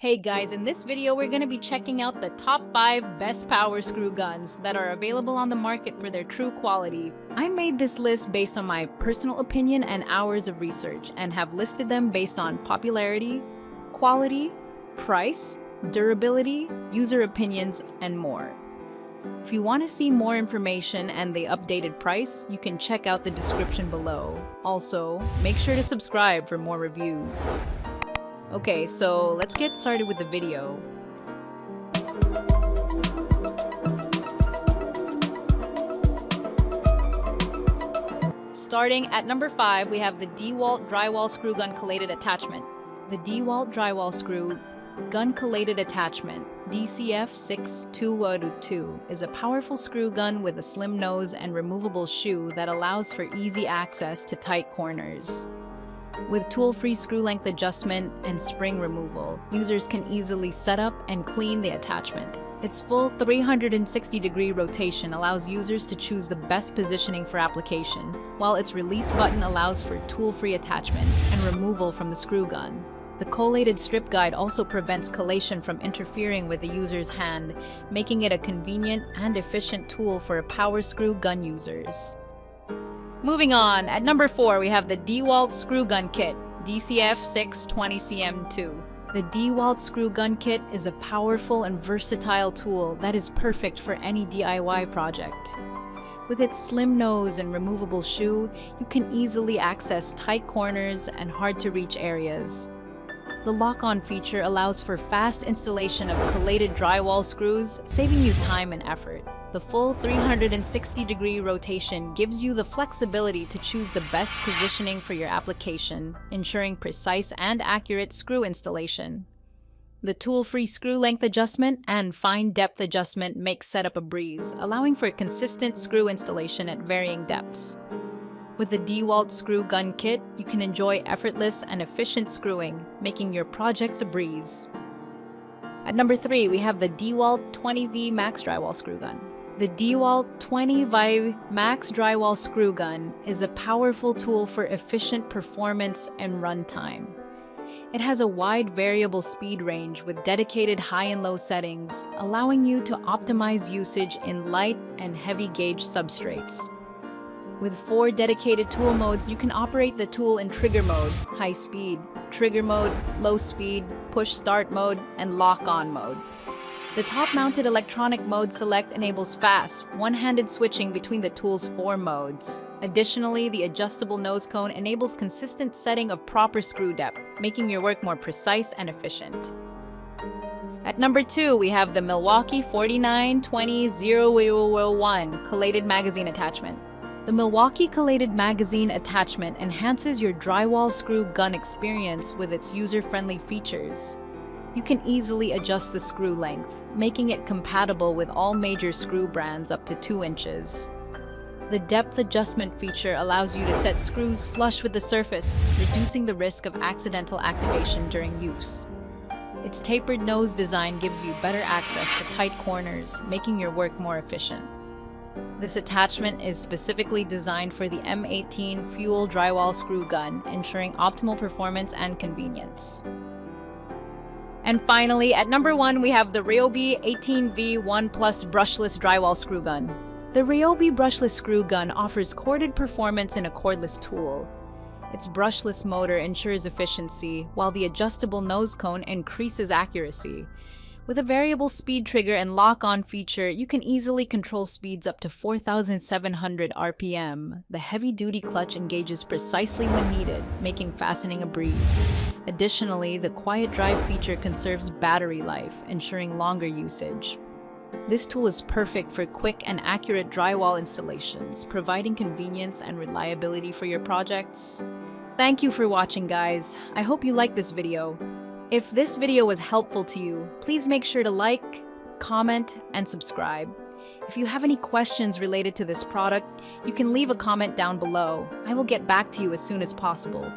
Hey guys, in this video we're going to be checking out the top 5 best power screw guns that are available on the market for their true quality. I made this list based on my personal opinion and hours of research and have listed them based on popularity, quality, price, durability, user opinions, and more. If you want to see more information and the updated price, you can check out the description below. Also, make sure to subscribe for more reviews. Okay, so let's get started with the video. Starting at number 5, we have the DEWALT Drywall Screw Gun Collated Attachment. The DEWALT Drywall Screw Gun Collated Attachment, DCF6202, is a powerful screw gun with a slim nose and removable shoe that allows for easy access to tight corners. With tool-free screw length adjustment and spring removal, users can easily set up and clean the attachment. Its full 360-degree rotation allows users to choose the best positioning for application, while its release button allows for tool-free attachment and removal from the screw gun. The collated strip guide also prevents collation from interfering with the user's hand, making it a convenient and efficient tool for power screw gun users. Moving on, at number 4, we have the DEWALT Screw Gun Kit, DCF620CM2. The DEWALT Screw Gun Kit is a powerful and versatile tool that is perfect for any DIY project. With its slim nose and removable shoe, you can easily access tight corners and hard-to-reach areas. The lock-on feature allows for fast installation of collated drywall screws, saving you time and effort. The full 360-degree rotation gives you the flexibility to choose the best positioning for your application, ensuring precise and accurate screw installation. The tool-free screw length adjustment and fine depth adjustment make setup a breeze, allowing for consistent screw installation at varying depths. With the DEWALT Screw Gun Kit, you can enjoy effortless and efficient screwing, making your projects a breeze. At number 3, we have the DEWALT 20V Max Drywall Screw Gun. The DEWALT 20V Max Drywall Screw Gun is a powerful tool for efficient performance and runtime. It has a wide variable speed range with dedicated high and low settings, allowing you to optimize usage in light and heavy gauge substrates. With 4 dedicated tool modes, you can operate the tool in trigger mode, high speed, trigger mode, low speed, push start mode, and lock-on mode. The top-mounted electronic mode select enables fast, one-handed switching between the tool's 4 modes. Additionally, the adjustable nose cone enables consistent setting of proper screw depth, making your work more precise and efficient. At number 2, we have the Milwaukee 4920-001 Collated Magazine Attachment. The Milwaukee Collated Magazine Attachment enhances your drywall screw gun experience with its user-friendly features. You can easily adjust the screw length, making it compatible with all major screw brands up to 2 inches. The depth adjustment feature allows you to set screws flush with the surface, reducing the risk of accidental activation during use. Its tapered nose design gives you better access to tight corners, making your work more efficient. This attachment is specifically designed for the M18 fuel drywall screw gun, ensuring optimal performance and convenience. And finally, at number 1, we have the RYOBI 18V1 Plus Brushless Drywall Screw Gun. The RYOBI Brushless Screw Gun offers corded performance in a cordless tool. Its brushless motor ensures efficiency, while the adjustable nose cone increases accuracy. With a variable speed trigger and lock-on feature, you can easily control speeds up to 4,700 RPM. The heavy-duty clutch engages precisely when needed, making fastening a breeze. Additionally, the quiet drive feature conserves battery life, ensuring longer usage. This tool is perfect for quick and accurate drywall installations, providing convenience and reliability for your projects. Thank you for watching, guys. I hope you liked this video. If this video was helpful to you, please make sure to like, comment, and subscribe. If you have any questions related to this product, you can leave a comment down below. I will get back to you as soon as possible.